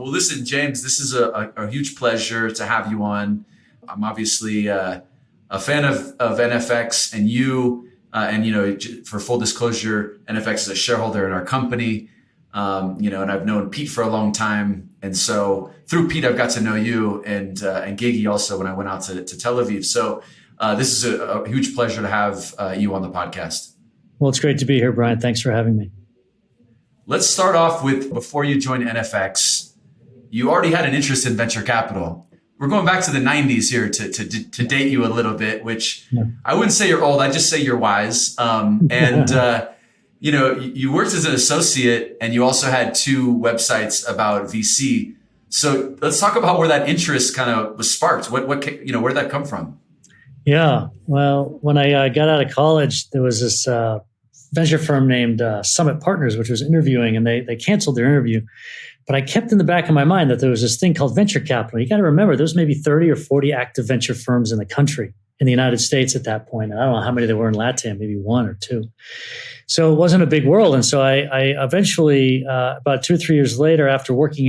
Well, listen, James, this is a huge pleasure to have you on. I'm obviously a fan of NFX and you, for full disclosure, NFX is a shareholder in our company, and I've known Pete for a long time. And so through Pete, I've got to know you and Gigi also when I went out to Tel Aviv. So this is a huge pleasure to have you on the podcast. Well, it's great to be here, Brian. Thanks for having me. Let's start off with, before you joined NFX, you already had an interest in venture capital. We're going back to the 90s here to date you a little bit, which I wouldn't say you're old. I'd just say you're wise. You worked as an associate and you also had 2 websites about VC. So let's talk about where that interest kind of was sparked. Where did that come from? Yeah. Well, when I got out of college, there was this venture firm named Summit Partners, which was interviewing, and they canceled their interview. But I kept in the back of my mind that there was this thing called venture capital. You got to remember, there's maybe 30 or 40 active venture firms in the country, in the United States at that point. And I don't know how many there were in LatAm, maybe 1 or 2. So it wasn't a big world. And so I eventually, about 2 or 3 years later, after working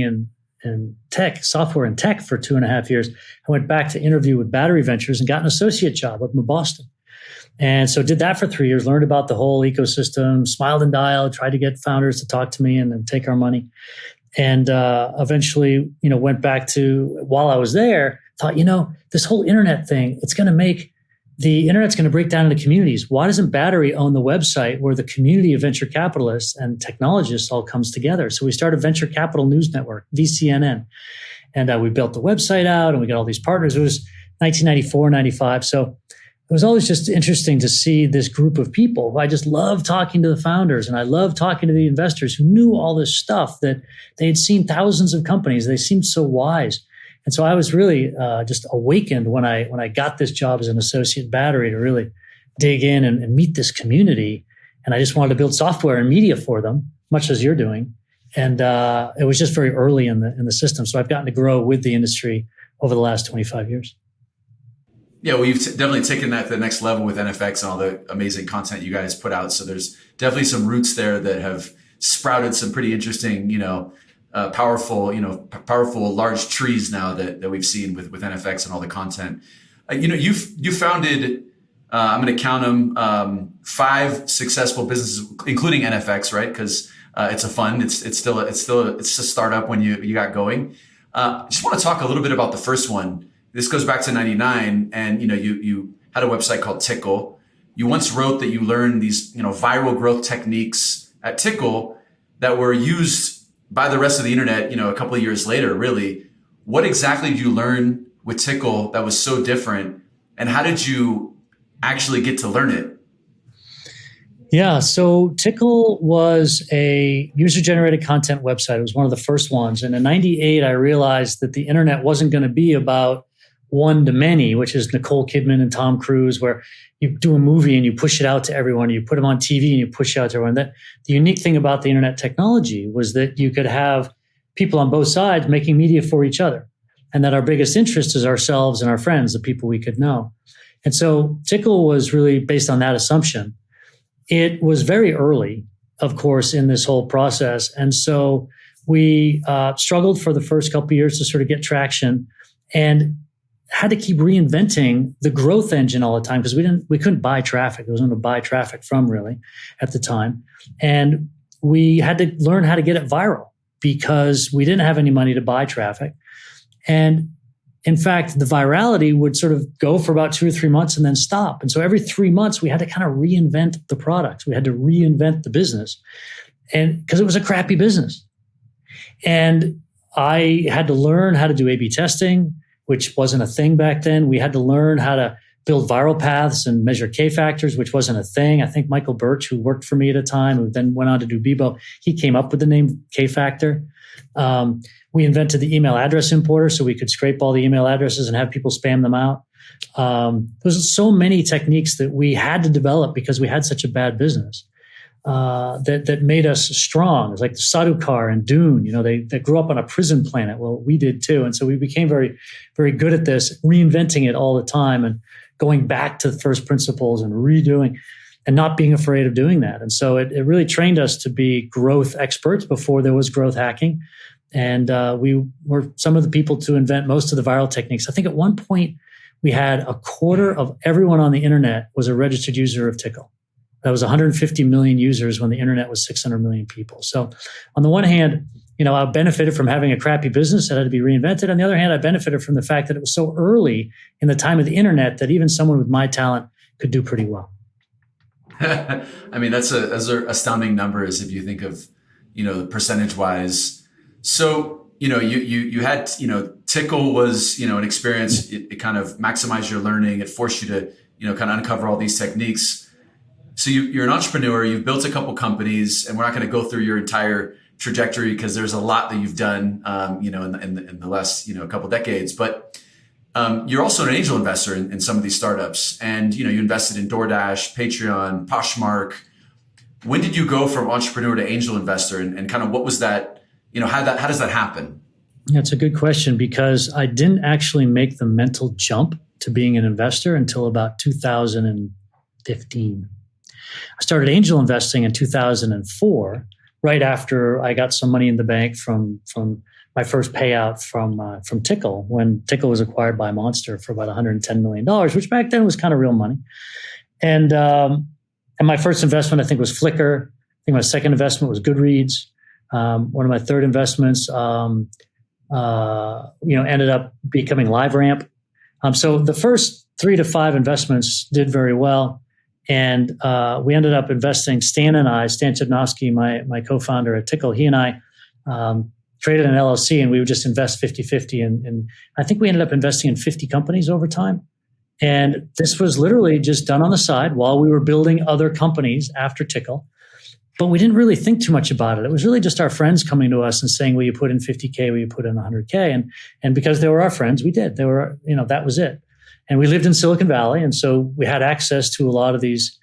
in tech, software and tech for 2.5 years, I went back to interview with Battery Ventures and got an associate job up in Boston. And so did that for 3 years, learned about the whole ecosystem, smiled and dialed, tried to get founders to talk to me and then take our money. And eventually, went back to, while I was there, thought, this whole internet thing, the internet's going to break down into communities. Why doesn't Battery own the website where the community of venture capitalists and technologists all comes together? So we started Venture Capital News Network, VCNN. And we built the website out and we got all these partners. It was 1994, 95. So it was always just interesting to see this group of people. I just loved talking to the founders and I loved talking to the investors who knew all this stuff, that they had seen thousands of companies. They seemed so wise. And so I was really just awakened when I got this job as an associate at Battery to really dig in and meet this community. And I just wanted to build software and media for them, much as you're doing. And it was just very early in the system. So I've gotten to grow with the industry over the last 25 years. Yeah, well, you've definitely taken that to the next level with NFX and all the amazing content you guys put out. So there's definitely some roots there that have sprouted some pretty interesting, powerful large trees now that we've seen with NFX and all the content. You founded, I'm going to count them, 5 successful businesses, including NFX, right? Because it's a fund. It's still a startup when you got going. Just want to talk a little bit about the first one. This goes back to 99, and you had a website called Tickle. You once wrote that you learned these viral growth techniques at Tickle that were used by the rest of the internet a couple of years later. Really, what exactly did you learn with Tickle that was so different, and how did you actually get to learn it? Yeah, so Tickle was a user-generated content website. It was one of the first ones, and in 98, I realized that the internet wasn't going to be about one to many, which is Nicole Kidman and Tom Cruise, where you do a movie and you push it out to everyone, you put them on TV and you push it out to everyone. The unique thing about the internet technology was that you could have people on both sides making media for each other, and that our biggest interest is ourselves and our friends, the people we could know. And so Tickle was really based on that assumption. It was very early, of course, in this whole process. And so we struggled for the first couple of years to sort of get traction and had to keep reinventing the growth engine all the time because we couldn't buy traffic. There was no one to buy traffic from really at the time. And we had to learn how to get it viral because we didn't have any money to buy traffic. And in fact, the virality would sort of go for about 2 or 3 months and then stop. And so every 3 months, we had to kind of reinvent the product. We had to reinvent the business, and because it was a crappy business. And I had to learn how to do A/B testing, which wasn't a thing back then. We had to learn how to build viral paths and measure K-factors, which wasn't a thing. I think Michael Birch, who worked for me at a time, who then went on to do Bebo, he came up with the name K-factor. We invented the email address importer so we could scrape all the email addresses and have people spam them out. There's so many techniques that we had to develop because we had such a bad business that made us strong. It's like the Sarukar and Dune, they grew up on a prison planet. Well, we did too. And so we became very, very good at this, reinventing it all the time and going back to the first principles and redoing and not being afraid of doing that. And so it really trained us to be growth experts before there was growth hacking. And we were some of the people to invent most of the viral techniques. I think at one point we had a quarter of everyone on the internet was a registered user of Tickle. That was 150 million users when the internet was 600 million people. So on the one hand, I benefited from having a crappy business that had to be reinvented. On the other hand, I benefited from the fact that it was so early in the time of the internet that even someone with my talent could do pretty well. I mean, those are astounding numbers if you think of, percentage wise. So, you had, Tickle was, an experience. It kind of maximized your learning. It forced you to, kind of uncover all these techniques. So you're an entrepreneur, you've built a couple companies, and we're not going to go through your entire trajectory because there's a lot that you've done, in the last, couple decades. But you're also an angel investor in some of these startups, and you invested in DoorDash, Patreon, Poshmark. When did you go from entrepreneur to angel investor, and kind of what was that? How does that happen? That's a good question, because I didn't actually make the mental jump to being an investor until about 2015. I started angel investing in 2004, right after I got some money in the bank from my first payout from Tickle, when Tickle was acquired by Monster for about $110 million, which back then was kind of real money. And my first investment, I think, was Flickr. I think my second investment was Goodreads. One of my third investments, ended up becoming LiveRamp. So the first 3 to 5 investments did very well. And we ended up investing, Stan Chudnovsky, my co-founder at Tickle, he and I created an LLC, and we would just invest 50-50. And I think we ended up investing in 50 companies over time. And this was literally just done on the side while we were building other companies after Tickle. But we didn't really think too much about it. It was really just our friends coming to us and saying, will you put in 50K? Will you put in 100K? And because they were our friends, we did. They were, that was it. And we lived in Silicon Valley. And so we had access to a lot of these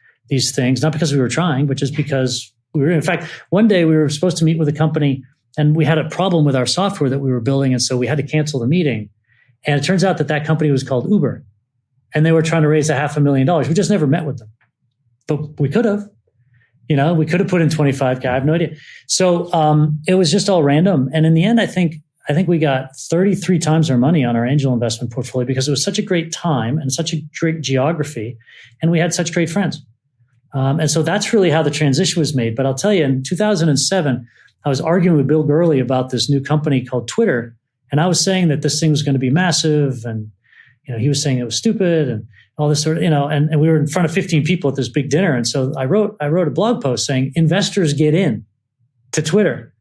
things, not because we were trying, but just because we were. In fact, one day we were supposed to meet with a company, and we had a problem with our software that we were building. And so we had to cancel the meeting. And it turns out that company was called Uber. And they were trying to raise $500,000. We just never met with them. But we could have. We could have put in 25K. I have no idea. So it was just all random. And in the end, I think we got 33 times our money on our angel investment portfolio, because it was such a great time and such a great geography, and we had such great friends. And so that's really how the transition was made. But I'll tell you, in 2007, I was arguing with Bill Gurley about this new company called Twitter, and I was saying that this thing was going to be massive, and he was saying it was stupid and all this sort of, and we were in front of 15 people at this big dinner. And so I wrote a blog post saying, investors get in to Twitter.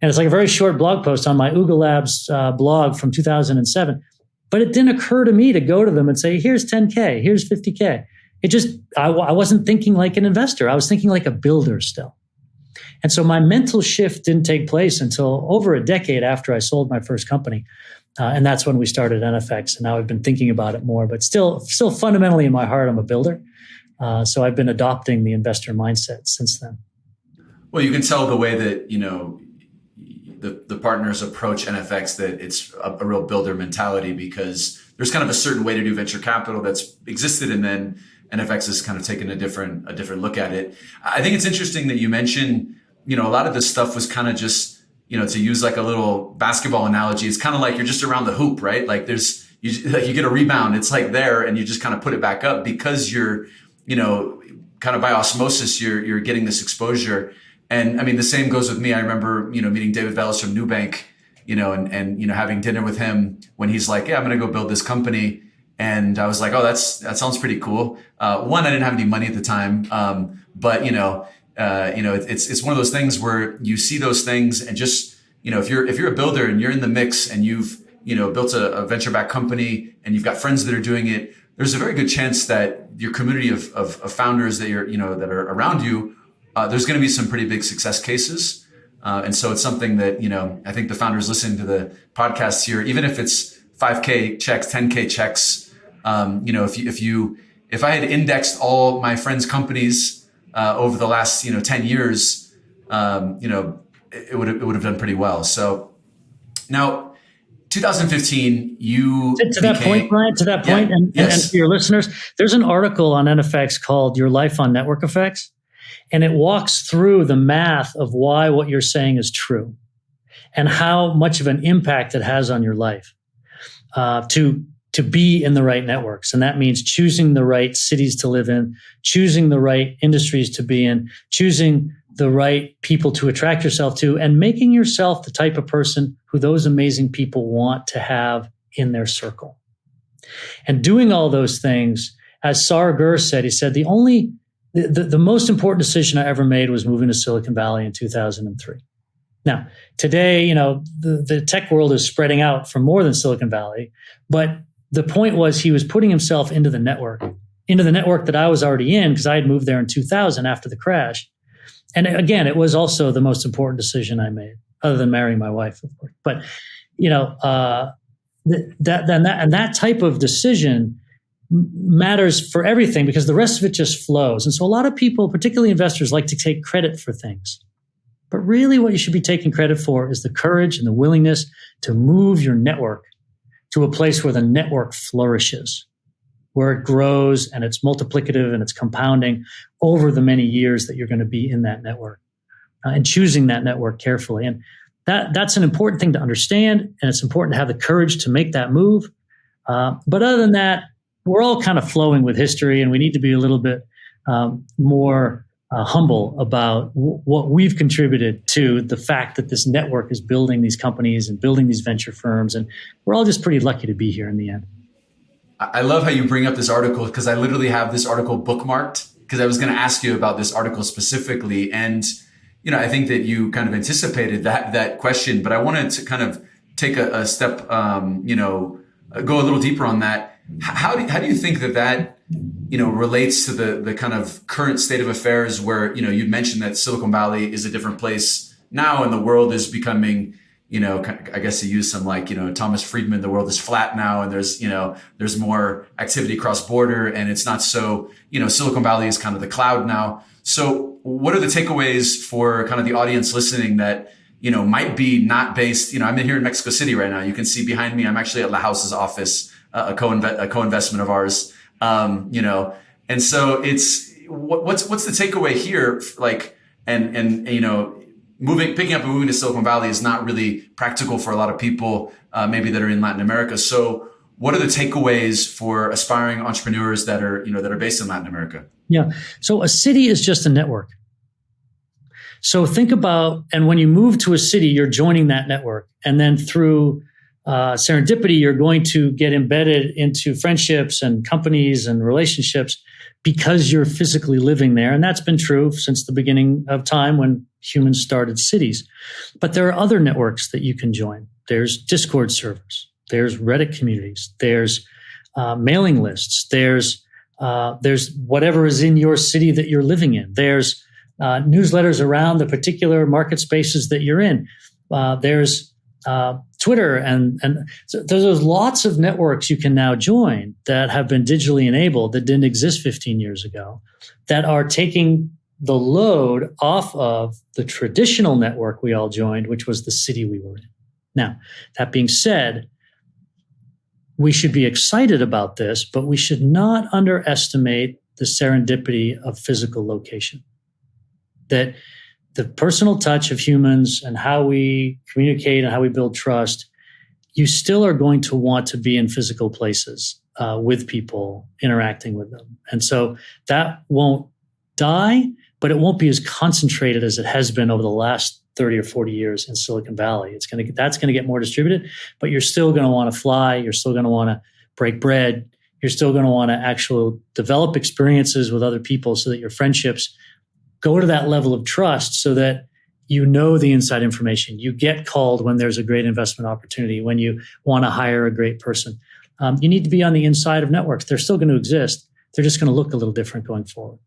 And it's like a very short blog post on my Ooga Labs blog from 2007. But it didn't occur to me to go to them and say, here's 10K, here's 50K. It just, I wasn't thinking like an investor. I was thinking like a builder still. And so my mental shift didn't take place until over a decade after I sold my first company. And that's when we started NFX. And now I've been thinking about it more, but still fundamentally in my heart, I'm a builder. So I've been adopting the investor mindset since then. Well, you can tell the way that, the partners approach NFX, that it's a real builder mentality, because there's kind of a certain way to do venture capital that's existed, and then NFX has kind of taken a different look at it. I think it's interesting that you mentioned, a lot of this stuff was kind of just, to use like a little basketball analogy, it's kind of like you're just around the hoop, right? Like you get a rebound, it's like there, and you just kind of put it back up because you're, kind of by osmosis, you're getting this exposure. And I mean, the same goes with me. I remember, meeting David Vellis from Nubank, and having dinner with him when he's like, yeah, I'm going to go build this company. And I was like, oh, that sounds pretty cool. One, I didn't have any money at the time. But it's one of those things where you see those things, and just, if you're a builder and you're in the mix, and you've, built a venture-backed company, and you've got friends that are doing it, there's a very good chance that your community of founders that that are around you, there's going to be some pretty big success cases. And so it's something that, I think the founders listening to the podcast here, even if it's 5K checks, 10K checks, if I had indexed all my friends' companies over the last 10 years, it would have done pretty well. So now, 2015, you to that point, Brian. To that point, yes. And for your listeners, there's an article on NFX called "Your Life on Network Effects," and it walks through the math of why what you're saying is true. and how much of an impact it has on your life to be in the right networks. And that means choosing the right cities to live in, choosing the right industries to be in, choosing the right people to attract yourself to, and making yourself the type of person who those amazing people want to have in their circle. And doing all those things, as Sarah Gurr said, he said, the most important decision I ever made was moving to Silicon Valley in 2003. Now, today, the tech world is spreading out from more than Silicon Valley, but the point was he was putting himself into the network that I was already in, because I had moved there in 2000 after the crash. And again, it was also the most important decision I made, other than marrying my wife, of course. But that type of decision matters for everything, because the rest of it just flows. And so a lot of people, particularly investors, like to take credit for things. But really what you should be taking credit for is the courage and the willingness to move your network to a place where the network flourishes, where it grows and it's multiplicative and it's compounding over the many years that you're going to be in that network, and choosing that network carefully. And that's an important thing to understand, and it's important to have the courage to make that move. But other than that, we're all kind of flowing with history, and we need to be a little bit more humble about what we've contributed to the fact that this network is building these companies and building these venture firms. And we're all just pretty lucky to be here in the end. I love how you bring up this article, because I literally have this article bookmarked, because I was going to ask you about this article specifically. And, I think that you kind of anticipated that question, but I wanted to kind of take a step, go a little deeper on that. How do you think that relates to the kind of current state of affairs where, you mentioned that Silicon Valley is a different place now and the world is becoming, I guess to use some Thomas Friedman, the world is flat now and there's more activity cross border and it's not so, Silicon Valley is kind of the cloud now. So what are the takeaways for kind of the audience listening that, might be not based, I'm in here in Mexico City right now. You can see behind me, I'm actually at La House's office, a co-investment of ours. And so it's what's the takeaway here? Picking up and moving to Silicon Valley is not really practical for a lot of people, maybe that are in Latin America. So what are the takeaways for aspiring entrepreneurs that are based in Latin America? Yeah. So a city is just a network. So think about, and when you move to a city, you're joining that network. And then through serendipity, you're going to get embedded into friendships and companies and relationships because you're physically living there. And that's been true since the beginning of time when humans started cities. But there are other networks that you can join. There's Discord servers. There's Reddit communities. There's mailing lists. There's whatever is in your city that you're living in. There's newsletters around the particular market spaces that you're in. There's Twitter, and so there's lots of networks you can now join that have been digitally enabled that didn't exist 15 years ago, that are taking the load off of the traditional network we all joined, which was the city we were in. Now, that being said, we should be excited about this, but we should not underestimate the serendipity of physical location. That the personal touch of humans and how we communicate and how we build trust, you still are going to want to be in physical places with people, interacting with them. And so that won't die, but it won't be as concentrated as it has been over the last 30 or 40 years in Silicon Valley. That's going to get more distributed, but you're still going to want to fly. You're still going to want to break bread. You're still going to want to actually develop experiences with other people so that your friendships go to that level of trust so that you know the inside information. You get called when there's a great investment opportunity, when you want to hire a great person. You need to be on the inside of networks. They're still going to exist. They're just going to look a little different going forward.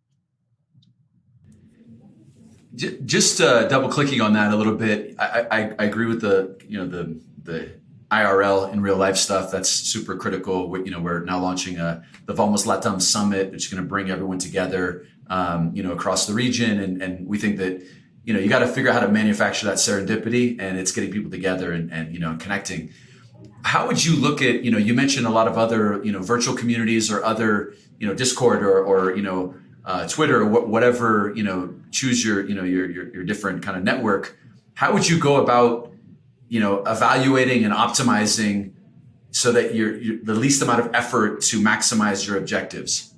Just double clicking on that a little bit, I agree with the IRL in real life stuff. That's super critical. We're now launching the Vamos LatAm Summit, which is going to bring everyone together, across the region. And we think that, you got to figure out how to manufacture that serendipity, and it's getting people together and connecting. How would you look at, you mentioned a lot of other, virtual communities or other, Discord or Twitter or whatever, choose your different kind of network. How would you go about, evaluating and optimizing so that you're the least amount of effort to maximize your objectives?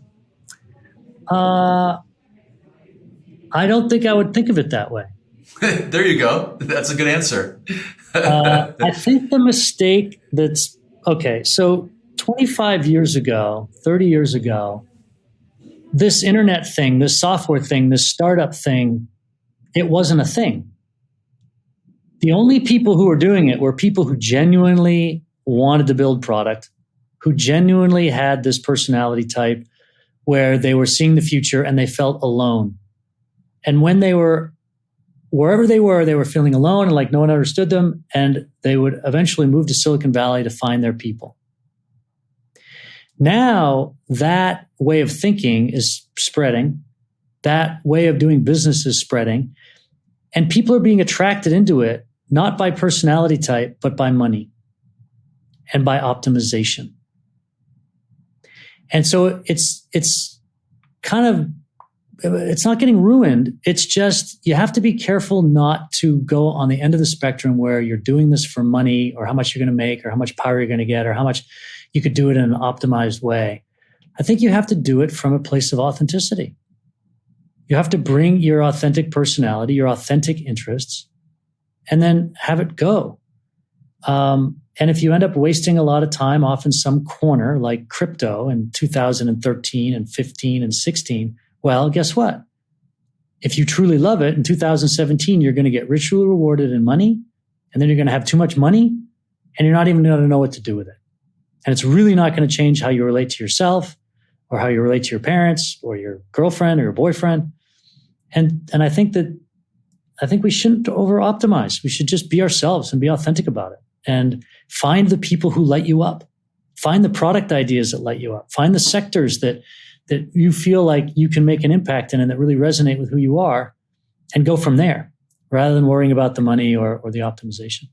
I don't think I would think of it that way. There you go. That's a good answer. I think the mistake that's okay. So 25 years ago, 30 years ago, this internet thing, this software thing, this startup thing, it wasn't a thing. The only people who were doing it were people who genuinely wanted to build product, who genuinely had this personality type where they were seeing the future and they felt alone. And when they were, wherever they were feeling alone and like no one understood them, and they would eventually move to Silicon Valley to find their people. Now, that way of thinking is spreading. That way of doing business is spreading. And people are being attracted into it, not by personality type, but by money and by optimization. And so it's kind of, it's not getting ruined. It's just, you have to be careful not to go on the end of the spectrum where you're doing this for money or how much you're going to make or how much power you're going to get or how much you could do it in an optimized way. I think you have to do it from a place of authenticity. You have to bring your authentic personality, your authentic interests, and then have it go. And if you end up wasting a lot of time off in some corner like crypto in 2013 and 15 and 16, well, guess what? If you truly love it, in 2017, you're going to get richly rewarded in money, and then you're going to have too much money, and you're not even going to know what to do with it. And it's really not going to change how you relate to yourself or how you relate to your parents or your girlfriend or your boyfriend. And I think we shouldn't over-optimize. We should just be ourselves and be authentic about it and find the people who light you up. Find the product ideas that light you up. Find the sectors that you feel like you can make an impact in and that really resonate with who you are, and go from there rather than worrying about the money or the optimization.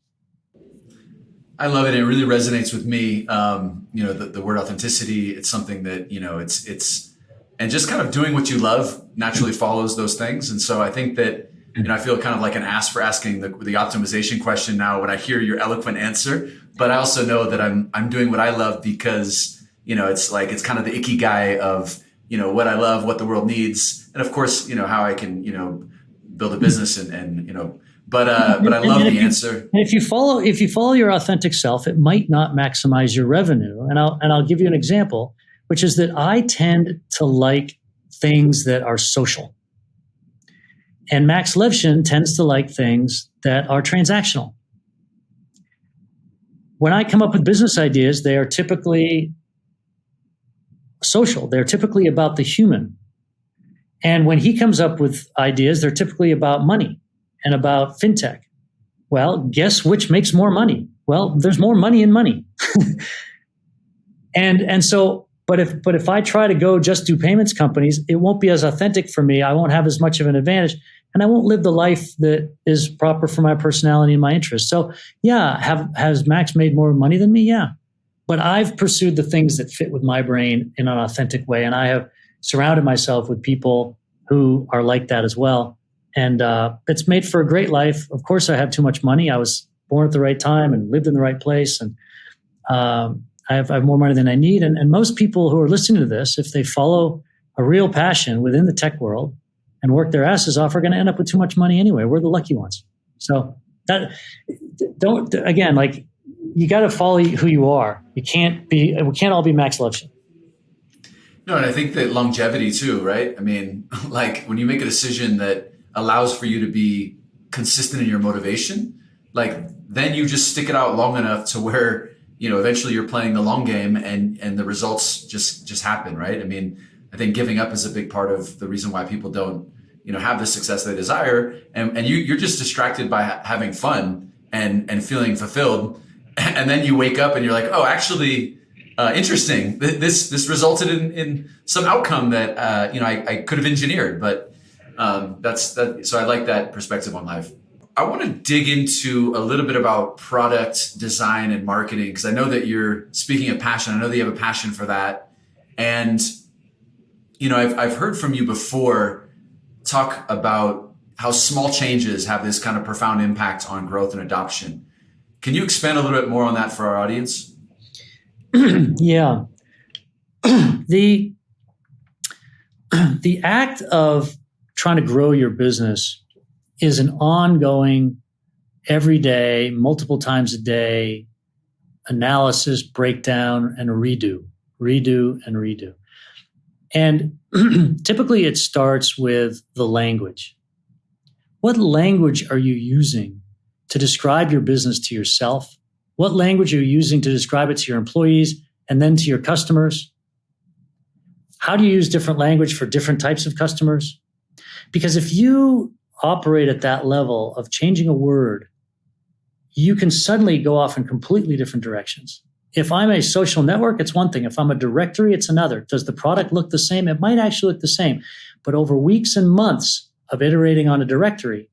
I love it. It really resonates with me. The word authenticity, it's something that, it's, and just kind of doing what you love naturally follows those things. And so I think that, I feel kind of like an ass for asking the optimization question now when I hear your eloquent answer, but I also know that I'm doing what I love because, it's kind of the ikigai of, what I love, what the world needs. And of course, how I can, build a business but I love the answer. And if you follow your authentic self, it might not maximize your revenue. And I'll give you an example, which is that I tend to like things that are social. And Max Levchin tends to like things that are transactional. When I come up with business ideas, they are typically social. They're typically about the human. And when he comes up with ideas, they're typically about money and about fintech. Well, guess which makes more money? Well, there's more money in money. and so, but if I try to go just do payments companies, it won't be as authentic for me. I won't have as much of an advantage, and I won't live the life that is proper for my personality and my interests. So yeah, has Max made more money than me? Yeah. But I've pursued the things that fit with my brain in an authentic way. And I have surrounded myself with people who are like that as well. And it's made for a great life. Of course, I have too much money. I was born at the right time and lived in the right place. And I have more money than I need. And most people who are listening to this, if they follow a real passion within the tech world and work their asses off, are going to end up with too much money anyway. We're the lucky ones. So you got to follow who you are. We can't all be Max Levchin. No, and I think that longevity too, right? I mean, like when you make a decision that allows for you to be consistent in your motivation, like then you just stick it out long enough to where, eventually you're playing the long game and the results just happen, right? I mean, I think giving up is a big part of the reason why people don't, have the success they desire. And you're just distracted by having fun and feeling fulfilled. And then you wake up and you're like, oh, actually, interesting. This resulted in some outcome that I could have engineered. But that's that. So I like that perspective on life. I want to dig into a little bit about product design and marketing because I know that you're speaking of passion. I know that you have a passion for that, and I've heard from you before talk about how small changes have this kind of profound impact on growth and adoption. Can you expand a little bit more on that for our audience? Yeah. The act of trying to grow your business is an ongoing, every day, multiple times a day analysis, breakdown, and redo, and redo. And typically it starts with the language. What language are you using to describe your business to yourself? What language are you using to describe it to your employees and then to your customers? How do you use different language for different types of customers? Because if you operate at that level of changing a word, you can suddenly go off in completely different directions. If I'm a social network, it's one thing. If I'm a directory, it's another. Does the product look the same? It might actually look the same. But over weeks and months of iterating on a directory,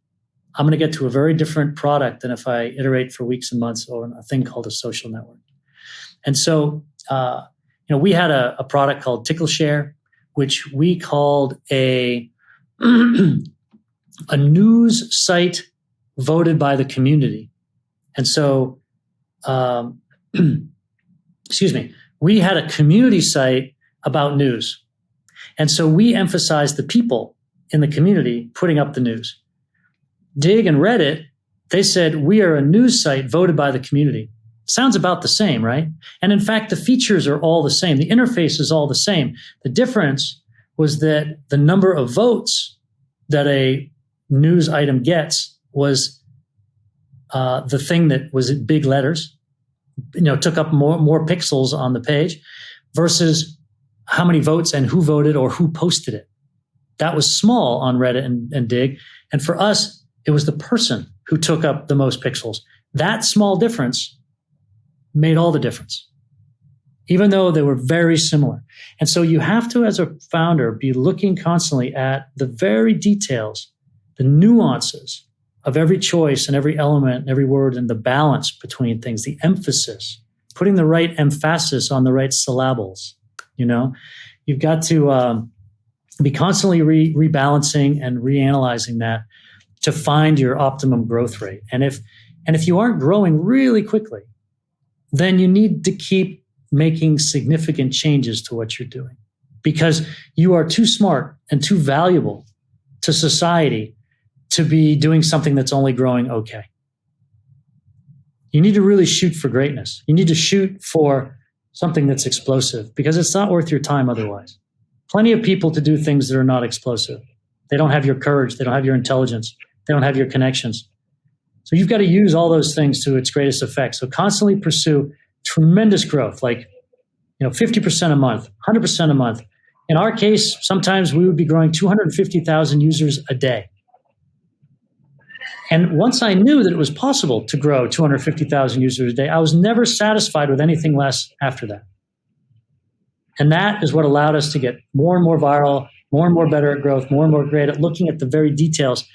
I'm going to get to a very different product than if I iterate for weeks and months on a thing called a social network. And so, we had a product called Tickle, which we called a news site voted by the community. And so, we had a community site about news. And so we emphasized the people in the community putting up the news. Dig and Reddit, they said, we are a news site voted by the community. Sounds about the same, right? And in fact, the features are all the same. The interface is all the same. The difference was that the number of votes that a news item gets was the thing that was in big letters, took up more pixels on the page versus how many votes and who voted or who posted it. That was small on Reddit and Dig. And for us, it was the person who took up the most pixels. That small difference made all the difference, even though they were very similar. And so you have to, as a founder, be looking constantly at the very details, the nuances of every choice and every element and every word and the balance between things, the emphasis, putting the right emphasis on the right syllables. You've got to be constantly rebalancing and reanalyzing that to find your optimum growth rate. And if you aren't growing really quickly, then you need to keep making significant changes to what you're doing because you are too smart and too valuable to society to be doing something that's only growing okay. You need to really shoot for greatness. You need to shoot for something that's explosive because it's not worth your time otherwise. Plenty of people to do things that are not explosive. They don't have your courage. They don't have your intelligence. They don't have your connections. So you've got to use all those things to its greatest effect. So constantly pursue tremendous growth, like 50% a month, 100% a month. In our case, sometimes we would be growing 250,000 users a day. And once I knew that it was possible to grow 250,000 users a day, I was never satisfied with anything less after that. And that is what allowed us to get more and more viral, more and more better at growth, more and more great at looking at the very details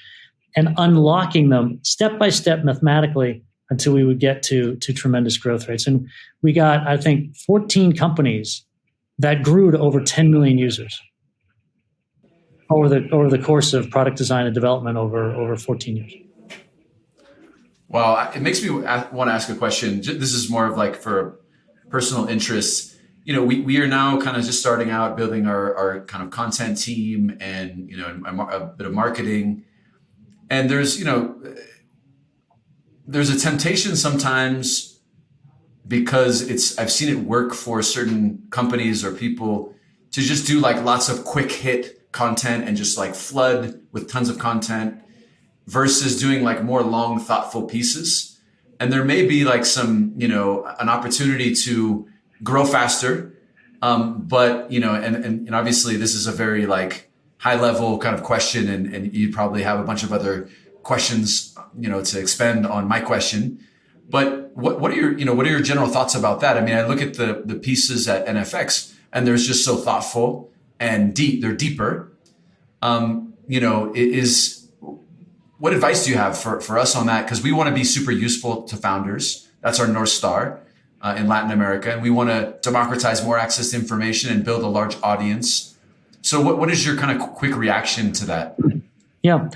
and unlocking them step by step mathematically until we would get to tremendous growth rates. And we got, I think, 14 companies that grew to over 10 million users over the course of product design and development over 14 years. Wow, it makes me want to ask a question. This is more of like for personal interest. We are now kind of just starting out building our kind of content team and, a bit of marketing. And there's a temptation sometimes because I've seen it work for certain companies or people to just do like lots of quick hit content and just like flood with tons of content versus doing like more long, thoughtful pieces. And there may be like some, an opportunity to grow faster. But, and obviously this is a very like high level kind of question. And you probably have a bunch of other questions, to expand on my question. But what are your general thoughts about that? I mean, I look at the pieces at NFX and they're just so thoughtful and deep. They're deeper. What advice do you have for us on that? Because we want to be super useful to founders. That's our North Star in Latin America. And we want to democratize more access to information and build a large audience. So what is your kind of quick reaction to that? Yeah.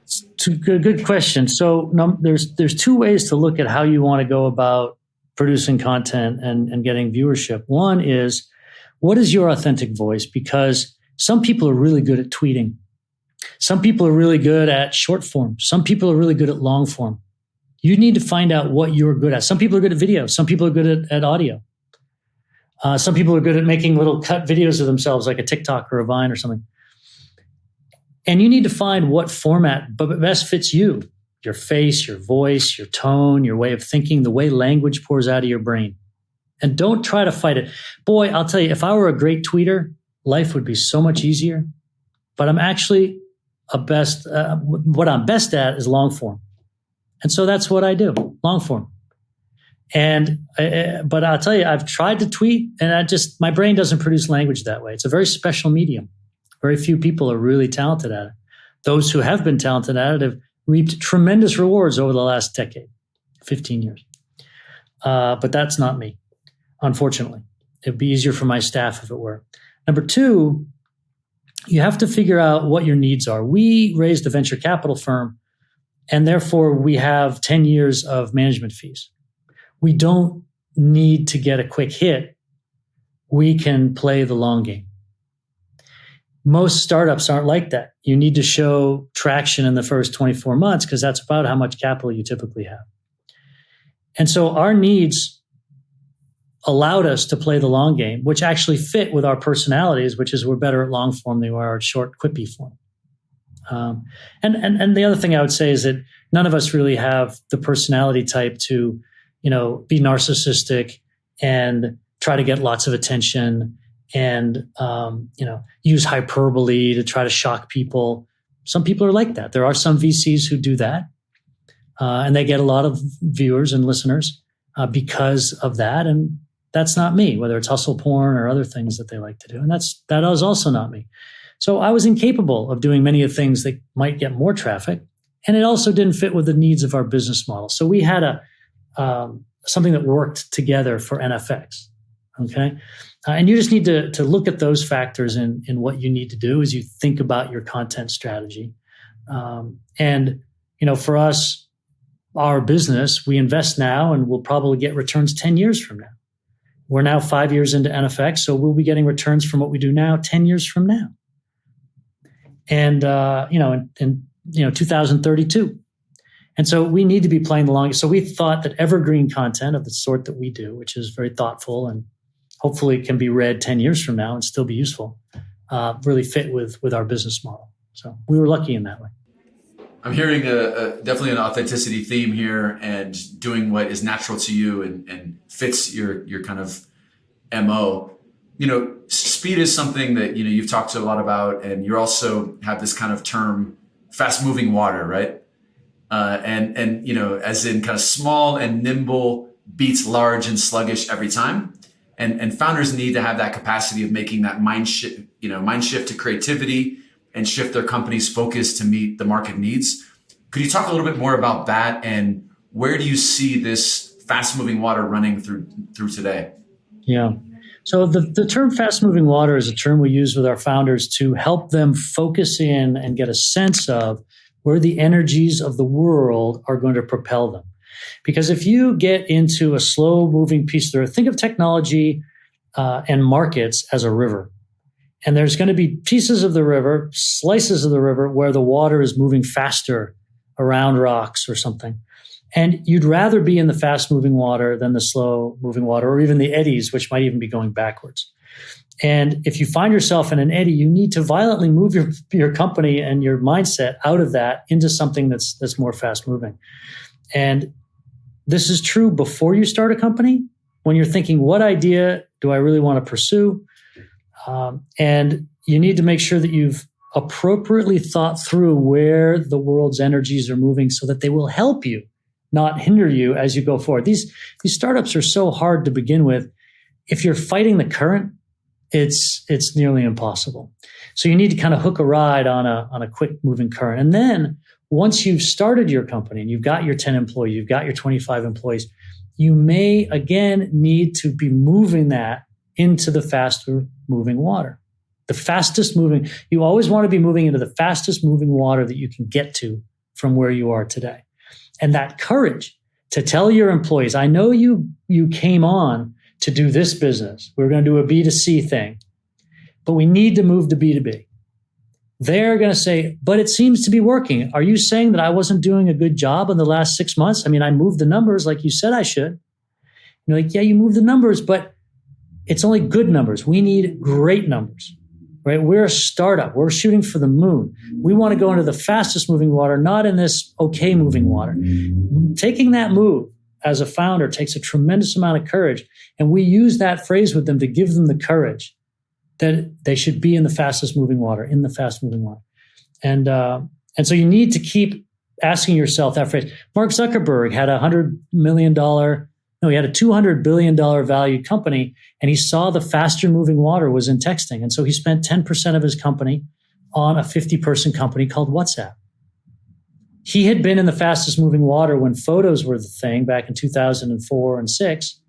It's a good question. So there's two ways to look at how you want to go about producing content and getting viewership. One is, what is your authentic voice? Because some people are really good at tweeting. Some people are really good at short form. Some people are really good at long form. You need to find out what you're good at. Some people are good at video. Some people are good at audio. Some people are good at making little cut videos of themselves, like a TikTok or a Vine or something. And you need to find what format best fits you, your face, your voice, your tone, your way of thinking, the way language pours out of your brain. And don't try to fight it. Boy, I'll tell you, if I were a great tweeter, life would be so much easier. But I'm actually what I'm best at is long form. And so that's what I do, long form. But I'll tell you, I've tried to tweet and my brain doesn't produce language that way. It's a very special medium. Very few people are really talented at it. Those who have been talented at it have reaped tremendous rewards over the last decade, 15 years. But that's not me, unfortunately. It'd be easier for my staff if it were. Number two, you have to figure out what your needs are. We raised a venture capital firm, and therefore we have 10 years of management fees. We don't need to get a quick hit. We can play the long game. Most startups aren't like that. You need to show traction in the first 24 months because that's about how much capital you typically have. And so our needs allowed us to play the long game, which actually fit with our personalities, which is we're better at long form than we are at short, quippy form. And the other thing I would say is that none of us really have the personality type to, be narcissistic and try to get lots of attention and, use hyperbole to try to shock people. Some people are like that. There are some VCs who do that, and they get a lot of viewers and listeners because of that. And that's not me, whether it's hustle porn or other things that they like to do. And that is also not me. So I was incapable of doing many of the things that might get more traffic. And it also didn't fit with the needs of our business model. So we had something that worked together for NFX. Okay. And you just need to look at those factors in what you need to do as you think about your content strategy. For us, our business, we invest now and we'll probably get returns 10 years from now. We're now 5 years into NFX, so we'll be getting returns from what we do now 10 years from now. And, in 2032. And so we need to be playing the long game. So we thought that evergreen content of the sort that we do, which is very thoughtful and hopefully can be read 10 years from now and still be useful, really fit with our business model. So we were lucky in that way. I'm hearing definitely an authenticity theme here and doing what is natural to you and fits your kind of MO. Speed is something that, you've talked a lot about, and you also have this kind of term, fast moving water, right? And as in kind of small and nimble beats large and sluggish every time. And founders need to have that capacity of making that mind shift to creativity and shift their company's focus to meet the market needs. Could you talk a little bit more about that, and where do you see this fast moving water running through today? Yeah. So the term fast moving water is a term we use with our founders to help them focus in and get a sense of where the energies of the world are going to propel them. Because if you get into a slow moving piece of the earth, think of technology and markets as a river. And there's going to be pieces of the river, slices of the river, where the water is moving faster around rocks or something. And you'd rather be in the fast moving water than the slow moving water, or even the eddies, which might even be going backwards. And if you find yourself in an eddy, you need to violently move your company and your mindset out of that into something that's more fast moving. And this is true before you start a company, when you're thinking, what idea do I really want to pursue? And you need to make sure that you've appropriately thought through where the world's energies are moving so that they will help you, not hinder you as you go forward. These startups are so hard to begin with. If you're fighting the current, it's nearly impossible. So you need to kind of hook a ride on a quick moving current. And then once you've started your company and you've got your 10 employees, you've got your 25 employees, you may again need to be moving that into the faster moving water. The fastest moving, you always want to be moving into the fastest moving water that you can get to from where you are today. And that courage to tell your employees, I know you came on to do this business. We're going to do a B2C thing, but we need to move to B2B. They're going to say, but it seems to be working. Are you saying that I wasn't doing a good job in the last 6 months? I mean, I moved the numbers like you said I should. You're like, yeah, you moved the numbers, but it's only good numbers. We need great numbers, right? We're a startup. We're shooting for the moon. We want to go into the fastest moving water, not in this okay moving water. Taking that move as a founder takes a tremendous amount of courage. And we use that phrase with them to give them the courage that they should be in the fastest moving water, in the fast moving water. And so you need to keep asking yourself that phrase. Mark Zuckerberg had he had a $200 billion valued company, and he saw the faster moving water was in texting. And so he spent 10% of his company on a 50-person company called WhatsApp. He had been in the fastest moving water when photos were the thing back in 2004 and 6.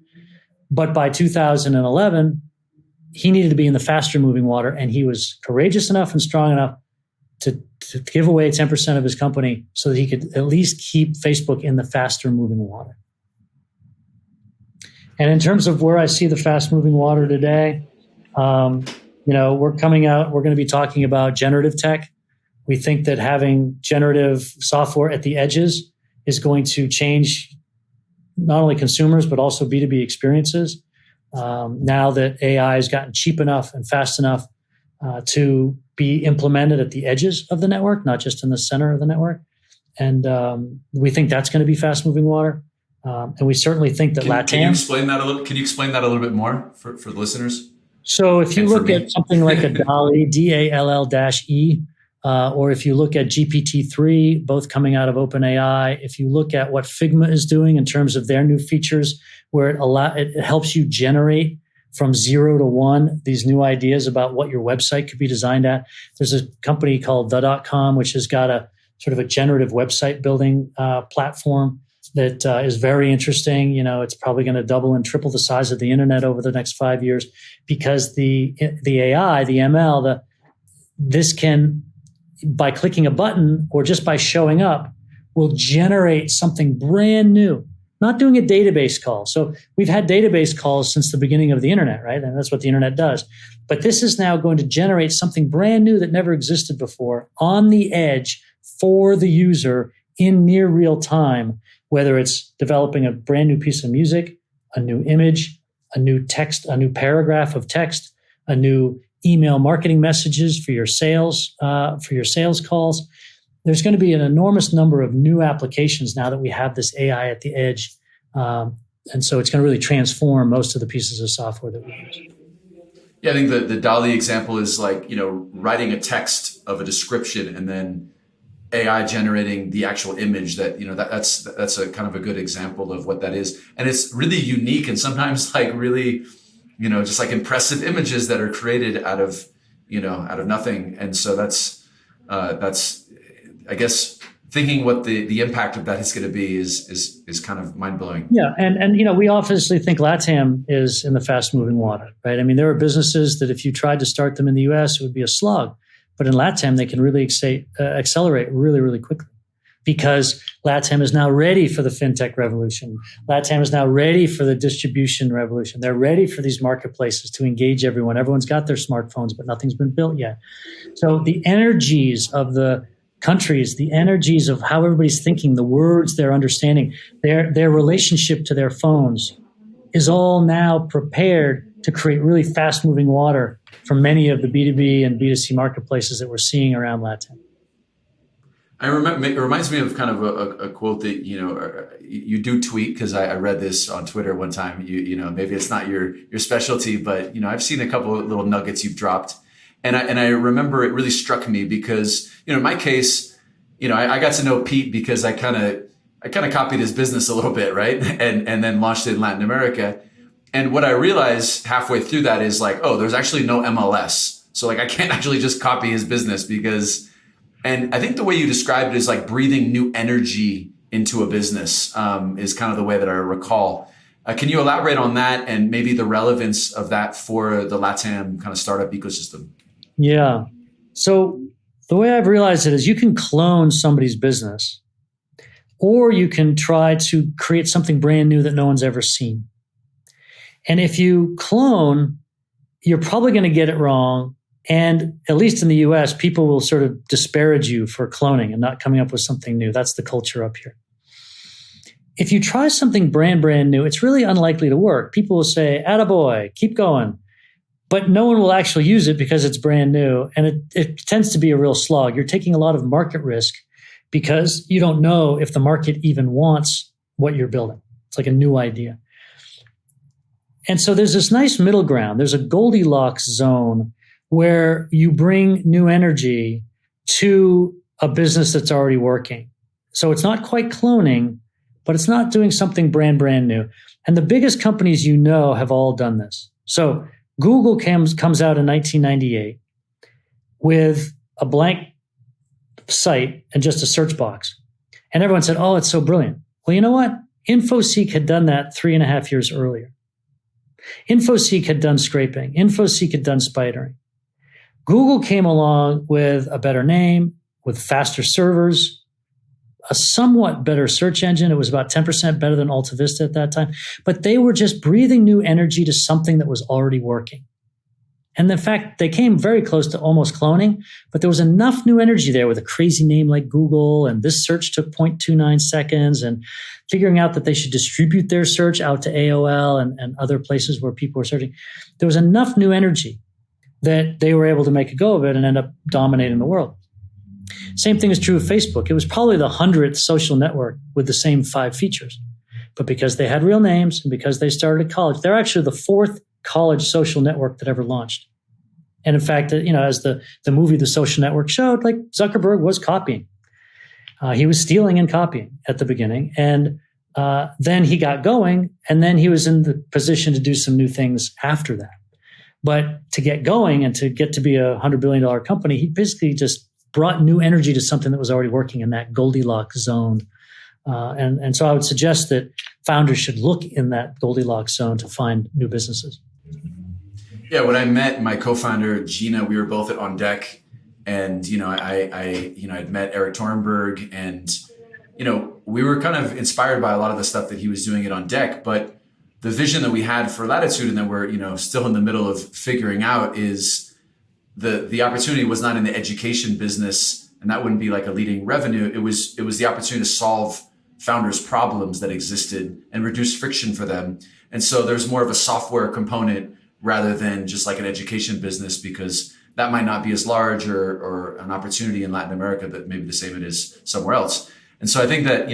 But by 2011, he needed to be in the faster moving water, and he was courageous enough and strong enough to give away 10% of his company so that he could at least keep Facebook in the faster moving water. And in terms of where I see the fast moving water today, we're coming out, we're going to be talking about generative tech. We think that having generative software at the edges is going to change not only consumers, but also B2B experiences. Now that AI has gotten cheap enough and fast enough to be implemented at the edges of the network, not just in the center of the network. And we think that's going to be fast moving water. And we certainly think that LatAm. Can you explain that a little? Can you explain that a little bit more for the listeners? So if you look at something like a DALL-E, DALL-E, or if you look at GPT-3, both coming out of OpenAI, if you look at what Figma is doing in terms of their new features, where it helps you generate from 0 to 1 these new ideas about what your website could be designed at. There's a company called the.com, which has got a sort of a generative website building platform that is very interesting. It's probably going to double and triple the size of the internet over the next 5 years because the AI, the ML, this can, by clicking a button or just by showing up, will generate something brand new, not doing a database call. So we've had database calls since the beginning of the internet, right? And that's what the internet does. But this is now going to generate something brand new that never existed before on the edge for the user in near real time, whether it's developing a brand new piece of music, a new image, a new text, a new paragraph of text, a new email marketing messages for your sales calls. There's going to be an enormous number of new applications now that we have this AI at the edge. And so it's going to really transform most of the pieces of software that we use. Yeah, I think the DALL-E example is like, writing a text of a description and then AI generating the actual image that's a kind of a good example of what that is. And it's really unique and sometimes like really, just like impressive images that are created out of nothing. And so that's I guess thinking what the impact of that is going to be is kind of mind blowing. Yeah. And we obviously think LatAm is in the fast moving water, right? I mean, there are businesses that if you tried to start them in the US, it would be a slug. But in LatAm, they can really accelerate really, really quickly because LatAm is now ready for the fintech revolution. LatAm is now ready for the distribution revolution. They're ready for these marketplaces to engage everyone. Everyone's got their smartphones, but nothing's been built yet. So the energies of the countries, the energies of how everybody's thinking, the words they're understanding, their relationship to their phones is all now prepared to create really fast-moving water for many of the B2B and B2C marketplaces that we're seeing around LatAm. I remember, it reminds me of kind of a quote that, you do tweet, because I read this on Twitter one time. Maybe it's not your specialty, but, I've seen a couple of little nuggets you've dropped. And I remember it really struck me because, in my case, I got to know Pete because I kind of copied his business a little bit, right? And then launched it in Latin America. And what I realized halfway through that is like, oh, there's actually no MLS. So like, I can't actually just copy his business and I think the way you described it is like breathing new energy into a business is kind of the way that I recall. Can you elaborate on that and maybe the relevance of that for the LatAm kind of startup ecosystem? Yeah. So The way I've realized it is you can clone somebody's business, or you can try to create something brand new that no one's ever seen. And if you clone, you're probably going to get it wrong. And at least in the US, people will sort of disparage you for cloning and not coming up with something new. That's the culture up here. If you try something brand new, it's really unlikely to work. People will say, attaboy, keep going. But no one will actually use it because it's brand new. And it tends to be a real slog. You're taking a lot of market risk because you don't know if the market even wants what you're building. It's like a new idea. And so there's this nice middle ground. There's a Goldilocks zone where you bring new energy to a business that's already working. So it's not quite cloning, but it's not doing something brand new. And the biggest companies you know have all done this. So Google comes out in 1998 with a blank site and just a search box. And everyone said, oh, it's so brilliant. Well, you know what? InfoSeek had done that 3.5 years earlier. InfoSeek had done scraping. InfoSeek had done spidering. Google came along with a better name, with faster servers, a somewhat better search engine. It was about 10% better than Alta Vista at that time. But they were just breathing new energy to something that was already working. And in fact, they came very close to almost cloning, but there was enough new energy there with a crazy name like Google, and this search took 0.29 seconds, and figuring out that they should distribute their search out to AOL and other places where people were searching. There was enough new energy that they were able to make a go of it and end up dominating the world. Same thing is true of Facebook. It was probably the 100th social network with the same 5 features. But because they had real names and because they started at college, they're actually the 4th college social network that ever launched. And in fact, as the movie The Social Network showed, like Zuckerberg was copying. He was stealing and copying at the beginning. And then he got going, and then he was in the position to do some new things after that. But to get going and to get to be a $100 billion company, he basically just brought new energy to something that was already working in that Goldilocks zone. And so I would suggest that founders should look in that Goldilocks zone to find new businesses. Yeah, when I met my co-founder Gina, we were both at On Deck, and I'd met Eric Torenberg, and we were kind of inspired by a lot of the stuff that he was doing at On Deck. But the vision that we had for Latitude, and that we're still in the middle of figuring out, is the opportunity was not in the education business, and that wouldn't be like a leading revenue. It was the opportunity to solve founders' problems that existed and reduce friction for them. And so there's more of a software component rather than just like an education business, because that might not be as large or an opportunity in Latin America that maybe the same it is somewhere else. And so I think that,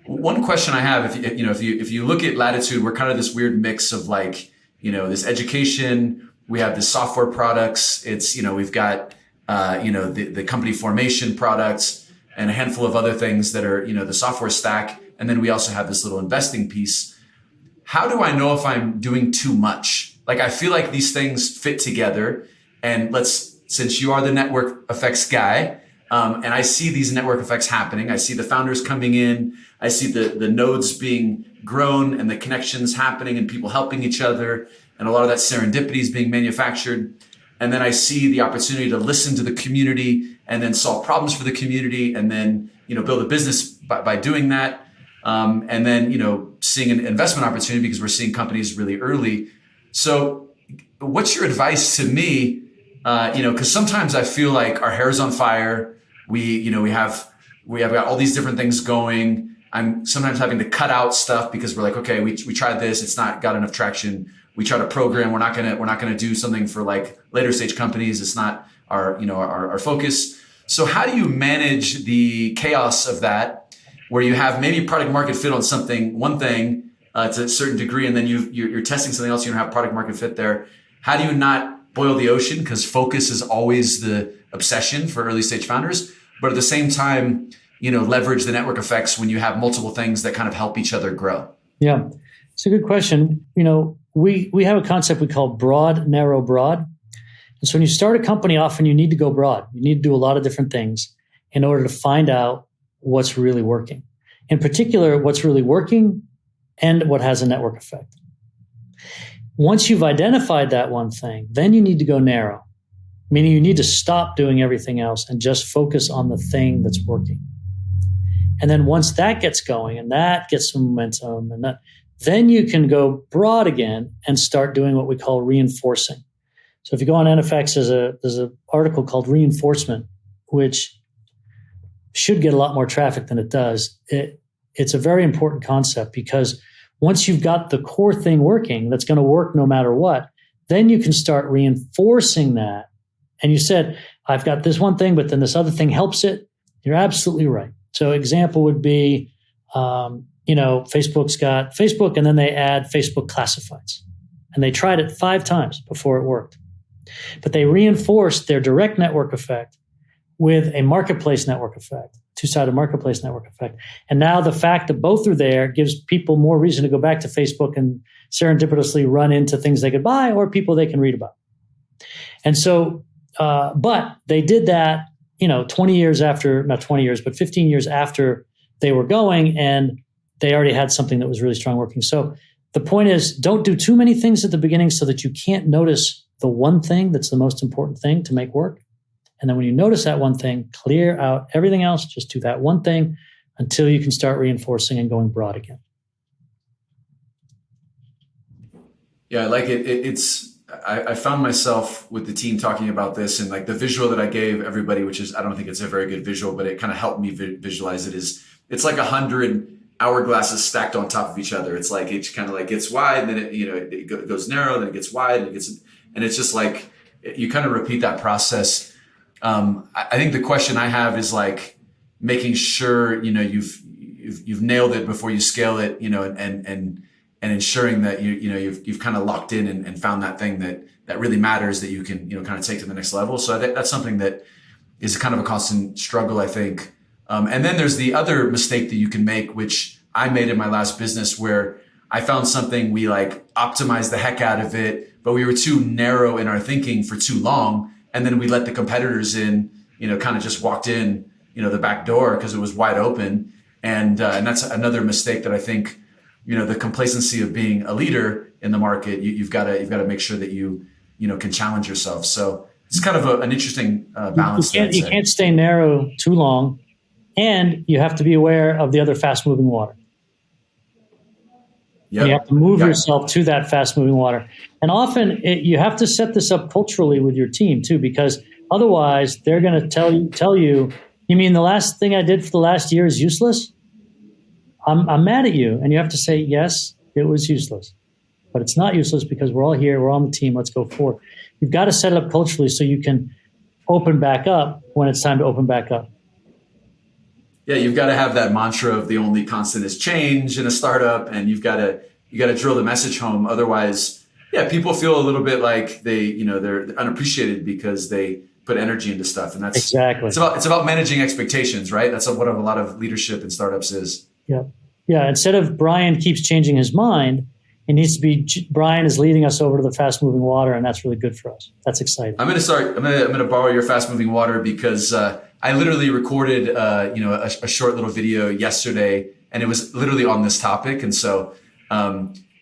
one question I have, if you look at Latitude, we're kind of this weird mix of like, this education, we have the software products. It's, we've got, the company formation products and a handful of other things that are, the software stack. And then we also have this little investing piece. How do I know if I'm doing too much? Like, I feel like these things fit together. And since you are the network effects guy, and I see these network effects happening, I see the founders coming in, I see the nodes being grown and the connections happening and people helping each other, and a lot of that serendipity is being manufactured. And then I see the opportunity to listen to the community and then solve problems for the community, and then, build a business by doing that. And then, seeing an investment opportunity because we're seeing companies really early. So what's your advice to me? Because sometimes I feel like our hair's on fire. We have got all these different things going. I'm sometimes having to cut out stuff because we're like, okay, we tried this. It's not got enough traction. We try to program. We're not gonna do something for like later stage companies. It's not our focus. So how do you manage the chaos of that, where you have maybe product market fit on one thing to a certain degree, and then you're testing something else, you don't have product market fit there. How do you not boil the ocean? Because focus is always the obsession for early stage founders, but at the same time, leverage the network effects when you have multiple things that kind of help each other grow. Yeah, it's a good question. We have a concept we call broad, narrow, broad. And so when you start a company, often you need to go broad. You need to do a lot of different things in order to find out what's really working. In particular, what's really working and what has a network effect. Once you've identified that one thing, then you need to go narrow, meaning you need to stop doing everything else and just focus on the thing that's working. And then once that gets going and that gets some momentum, then you can go broad again and start doing what we call reinforcing. So if you go on NFX, there's an article called Reinforcement, which should get a lot more traffic than it does. It's a very important concept because once you've got the core thing working, that's going to work no matter what, then you can start reinforcing that. And you said, I've got this one thing, but then this other thing helps it. You're absolutely right. So example would be, Facebook's got Facebook and then they add Facebook classifieds. And they tried it 5 times before it worked. But they reinforced their direct network effect with a marketplace network effect, two-sided marketplace network effect. And now the fact that both are there gives people more reason to go back to Facebook and serendipitously run into things they could buy or people they can read about. And so, but they did that, 20 years after, not 20 years, but 15 years after they were going, and they already had something that was really strong working. So the point is, don't do too many things at the beginning so that you can't notice the one thing that's the most important thing to make work. And then when you notice that one thing, clear out everything else, just do that one thing until you can start reinforcing and going broad again. Yeah, I like it. I found myself with the team talking about this, and like the visual that I gave everybody, which is, I don't think it's a very good visual, but it kind of helped me visualize it, is it's like 100 hourglasses stacked on top of each other. It's like it kind of like gets wide, then it goes narrow, then it gets wide, and it's just like you kind of repeat that process. I think the question I have is like making sure you've nailed it before you scale it, and ensuring that you've kind of locked in and found that thing that really matters that you can kind of take to the next level. So I think that's something that is kind of a constant struggle, I think. And then there's the other mistake that you can make, which I made in my last business, where I found something, we like optimized the heck out of it, but we were too narrow in our thinking for too long. And then we let the competitors in, kind of just walked in, the back door because it was wide open. And that's another mistake that I think, the complacency of being a leader in the market, you've got to make sure that you can challenge yourself. So it's kind of an interesting balance. You can't stay narrow too long, and you have to be aware of the other fast moving water. Yep. You have to move yourself to that fast moving water. And often you have to set this up culturally with your team too, because otherwise they're going to tell you, you mean the last thing I did for the last year is useless? I'm mad at you. And you have to say, yes, it was useless, but it's not useless because we're all here. We're on the team. Let's go forward. You've got to set it up culturally so you can open back up when it's time to open back up. Yeah, you've got to have that mantra of the only constant is change in a startup, and you got to drill the message home. Otherwise, people feel a little bit like they're unappreciated because they put energy into stuff, and that's exactly. It's about managing expectations, right? That's what a lot of leadership in startups is. Yeah. Instead of Brian keeps changing his mind, it needs to be Brian is leading us over to the fast moving water, and that's really good for us. That's exciting. I'm going to borrow your fast moving water because I literally recorded a short little video yesterday, and it was literally on this topic. And so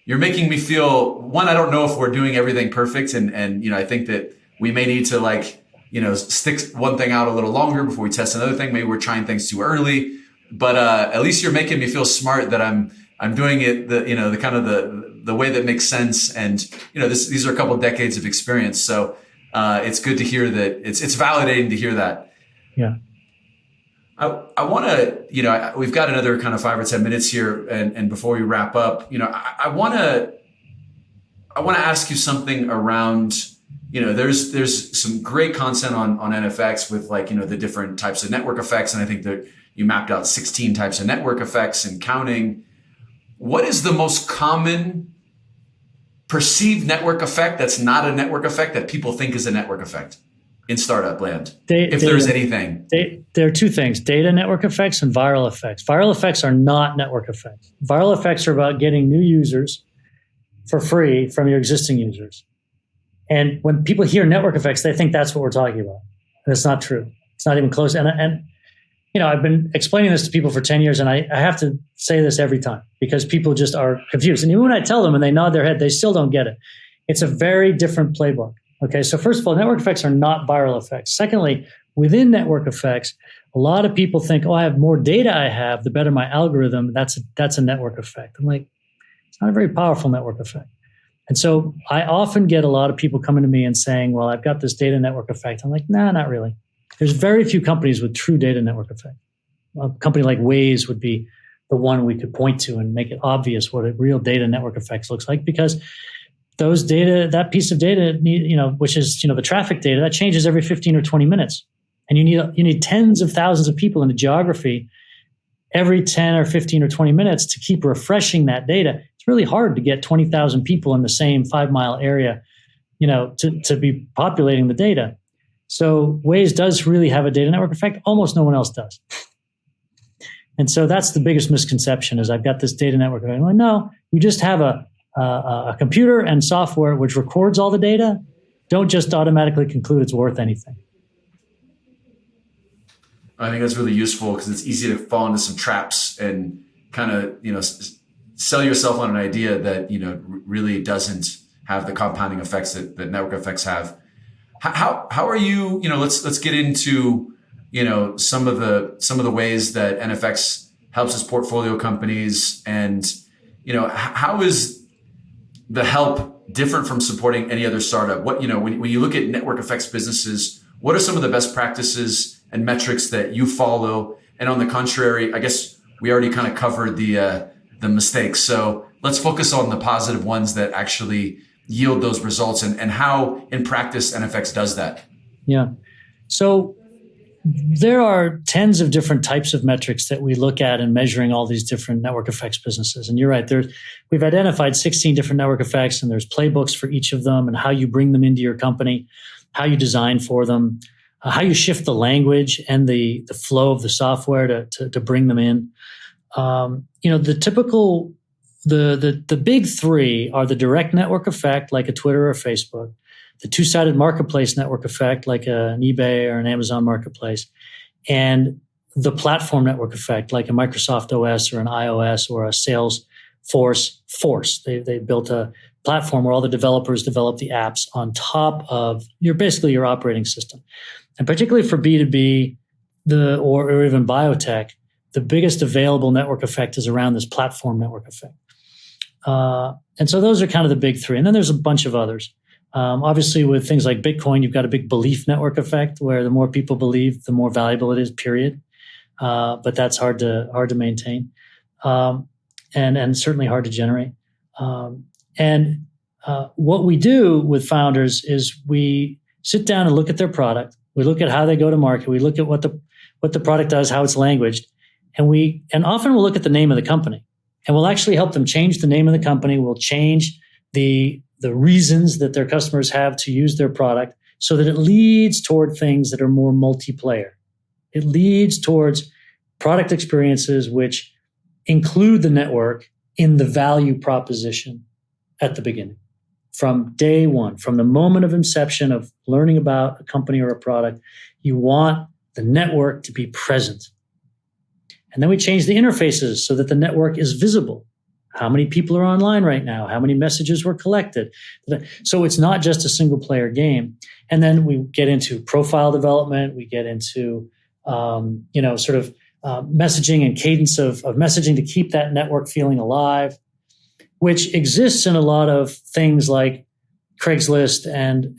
you're making me feel, one, I don't know if we're doing everything perfect, and I think that we may need to stick one thing out a little longer before we test another thing. Maybe we're trying things too early. But at least you're making me feel smart that I'm doing it the way that makes sense, and these are a couple of decades of experience, so it's good to hear that. It's validating to hear that. Yeah. I want to we've got another kind of 5 or 10 minutes here, and before we wrap up, I want to ask you something around. There's some great content on NFX with the different types of network effects, and I think that you mapped out 16 types of network effects and counting. What is the most common perceived network effect that's not a network effect that people think is a network effect in startup land? If there's anything. There are two things, data network effects and viral effects. Viral effects are not network effects. Viral effects are about getting new users for free from your existing users. And when people hear network effects, they think that's what we're talking about. And it's not true. It's not even close. And I've been explaining this to people for 10 years, and I have to say this every time because people just are confused. And even when I tell them and they nod their head, they still don't get it. It's a very different playbook. Okay, so first of all, network effects are not viral effects. Secondly, within network effects, a lot of people think, oh, I have more data I have, the better my algorithm. That's a network effect. I'm like, it's not a very powerful network effect. And so I often get a lot of people coming to me and saying, well, I've got this data network effect. I'm like, nah, not really. There's very few companies with true data network effect. A company like Waze would be the one we could point to and make it obvious what a real data network effects looks like, because those data, that piece of data, which is, the traffic data, that changes every 15 or 20 minutes. And you need tens of thousands of people in the geography every 10 or 15 or 20 minutes to keep refreshing that data. It's really hard to get 20,000 people in the same 5-mile area, to be populating the data. So Waze does really have a data network effect. Almost no one else does. And so that's the biggest misconception, is I've got this data network effect. I'm like, no, you just have a computer and software which records all the data. Don't just automatically conclude it's worth anything. I think that's really useful, because it's easy to fall into some traps and kind of, sell yourself on an idea that, really doesn't have the compounding effects that network effects have. How are you, let's get into, some of the ways that NFX helps its portfolio companies, and, how is the help different from supporting any other startup? What, when you look at network effects businesses, what are some of the best practices and metrics that you follow? And on the contrary, I guess we already kind of covered the mistakes. So let's focus on the positive ones that actually yield those results, and how in practice NFX does that. Yeah. So there are tens of different types of metrics that we look at in measuring all these different network effects businesses. And you're right, we've identified 16 different network effects, and there's playbooks for each of them, and how you bring them into your company, how you design for them, how you shift the language and the flow of the software to bring them in. The typical, the big three are the direct network effect, like a Twitter or Facebook, the two-sided marketplace network effect, like an eBay or an Amazon marketplace, and the platform network effect, like a Microsoft OS or an iOS or a Salesforce Force. They built a platform where all the developers develop the apps on top of your operating system. And particularly for B2B or even biotech, the biggest available network effect is around this platform network effect. And so those are kind of the big three. And then there's a bunch of others. Obviously, with things like Bitcoin, you've got a big belief network effect, where the more people believe, the more valuable it is, period. But that's hard to maintain, and certainly hard to generate. What we do with founders is we sit down and look at their product. We look at how they go to market. We look at what the product does, how it's languaged, and often we'll look at the name of the company, and we'll actually help them change the name of the company. We'll change the reasons that their customers have to use their product, so that it leads toward things that are more multiplayer. It leads towards product experiences which include the network in the value proposition at the beginning. From day one, from the moment of inception of learning about a company or a product, you want the network to be present. And then we change the interfaces so that the network is visible. How many people are online right now? How many messages were collected? So it's not just a single player game. And then we get into profile development. We get into, messaging and cadence of messaging to keep that network feeling alive, which exists in a lot of things like Craigslist and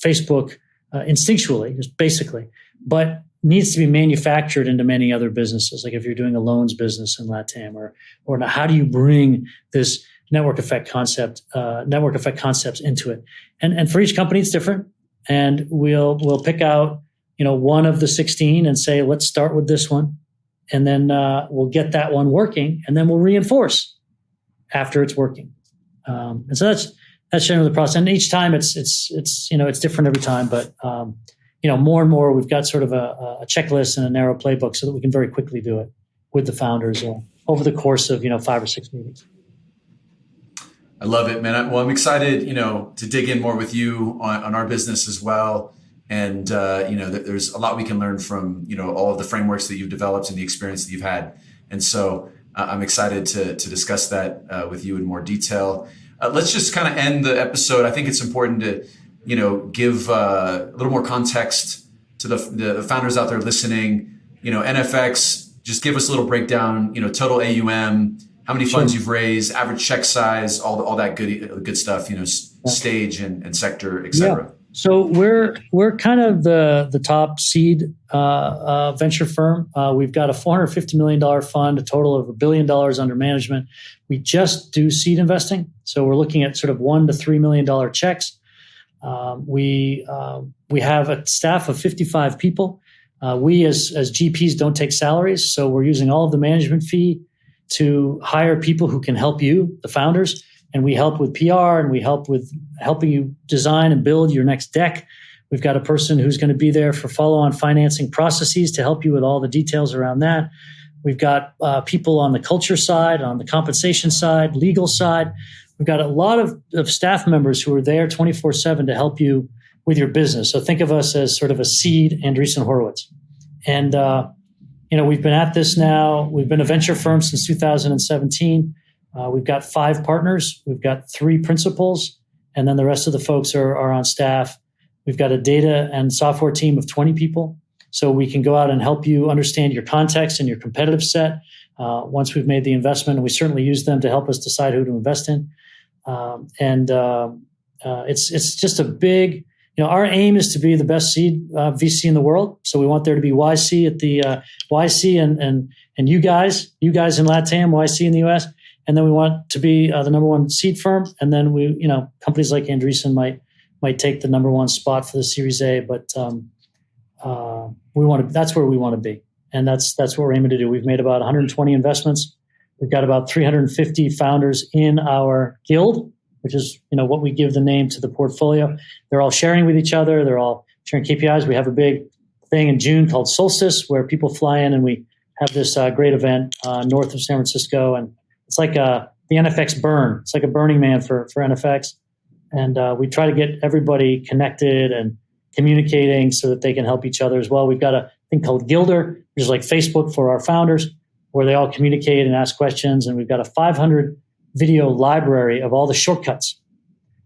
Facebook instinctually, just basically, but needs to be manufactured into many other businesses. Like if you're doing a loans business in LatAm, or how do you bring this network effect concepts into it? And for each company, it's different. And we'll pick out, one of the 16 and say, let's start with this one. And then we'll get that one working, and then we'll reinforce after it's working. And so that's generally the process. And each time it's different every time, but more and more we've got sort of a checklist and a narrow playbook so that we can very quickly do it with the founders over the course of 5 or 6 meetings. I love it, man. Well, I'm excited, to dig in more with you on our business as well. And, there's a lot we can learn from, all of the frameworks that you've developed and the experience that you've had. And so I'm excited to discuss that with you in more detail. Let's just kind of end the episode. I think it's important to give a little more context to the founders out there listening. NFX, just give us a little breakdown. Total AUM, how many funds you've raised, average check size, all that good stuff. Stage and sector, et cetera. Yeah. So we're kind of the top seed venture firm. We've got a $450 million fund, a total of $1 billion under management. We just do seed investing, so we're looking at sort of $1 to $3 million checks. We have a staff of 55 people. We as GPs don't take salaries, so we're using all of the management fee to hire people who can help you, the founders. And we help with PR, and we help with helping you design and build your next deck. We've got a person who's going to be there for follow-on financing processes to help you with all the details around that. We've got people on the culture side, on the compensation side, legal side. We've got a lot of staff members who are there 24/7 to help you with your business. So think of us as sort of a seed Andreessen Horowitz. And, we've been at this now. We've been a venture firm since 2017. We've got 5 partners. We've got 3 principals, and then the rest of the folks are on staff. We've got a data and software team of 20 people. So we can go out and help you understand your context and your competitive set once we've made the investment. And we certainly use them to help us decide who to invest in. It's just a big, our aim is to be the best seed VC in the world. So we want there to be YC at the YC and you guys in LatAm, YC in the US. And then we want to be the number one seed firm. And then companies like Andreessen might take the number one spot for the Series A. But that's where we want to be. And that's what we're aiming to do. We've made about 120 investments. We've got about 350 founders in our guild, which is, what we give the name to the portfolio. They're all sharing with each other. They're all sharing KPIs. We have a big thing in June called Solstice, where people fly in and we have this great event north of San Francisco. And it's like the NFX burn. It's like a Burning Man for NFX. And we try to get everybody connected and communicating so that they can help each other as well. We've got a thing called Gilder, which is like Facebook for our founders, where they all communicate and ask questions. And we've got a 500 video library of all the shortcuts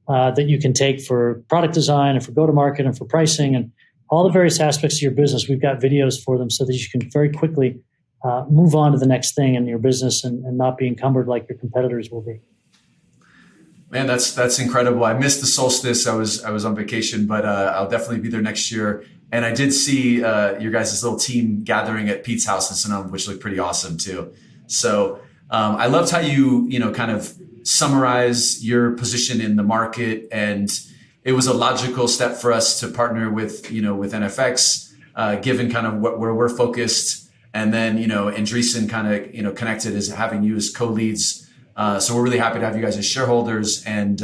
that you can take for product design and for go-to-market and for pricing and all the various aspects of your business. We've got videos for them so that you can very quickly move on to the next thing in your business and not be encumbered like your competitors will be. Man, that's incredible. I missed the Solstice. I was on vacation, but I'll definitely be there next year. And I did see your guys' little team gathering at Pete's house in Sonoma, which looked pretty awesome too. So I loved how you kind of summarize your position in the market, and it was a logical step for us to partner with NFX, given kind of where we're focused. And then, Andreessen kind of, connected as having you as co-leads. So we're really happy to have you guys as shareholders and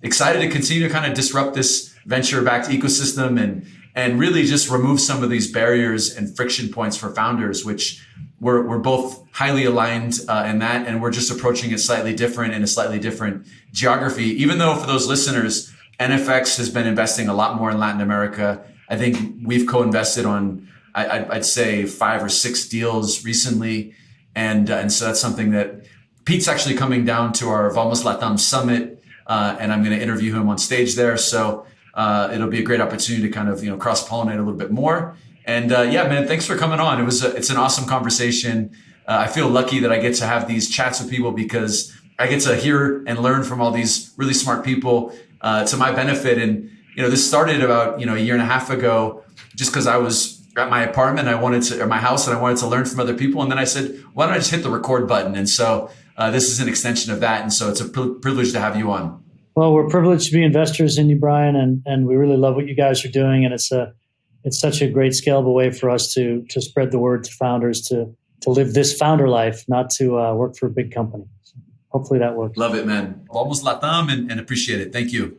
excited to continue to kind of disrupt this venture-backed ecosystem and really just remove some of these barriers and friction points for founders, which we're both highly aligned in that. And we're just approaching it slightly different in a slightly different geography. Even though for those listeners, NFX has been investing a lot more in Latin America. I think we've co-invested on I'd say 5 or 6 deals recently. And so that's something that Pete's actually coming down to our Vamos LatAm summit. And I'm going to interview him on stage there. So it'll be a great opportunity to kind of, cross-pollinate a little bit more. And man, thanks for coming on. It's an awesome conversation. I feel lucky that I get to have these chats with people because I get to hear and learn from all these really smart people to my benefit. And, this started about, a year and a half ago, just because I was at my apartment, or my house, and I wanted to learn from other people. And then I said, why don't I just hit the record button? And so this is an extension of that. And so it's a privilege to have you on. Well, we're privileged to be investors in you, Brian, and we really love what you guys are doing. And it's such a great scalable way for us to spread the word to founders to live this founder life, not to work for a big company. So hopefully that works. Love it, man. Almost LatAm and appreciate it. Thank you.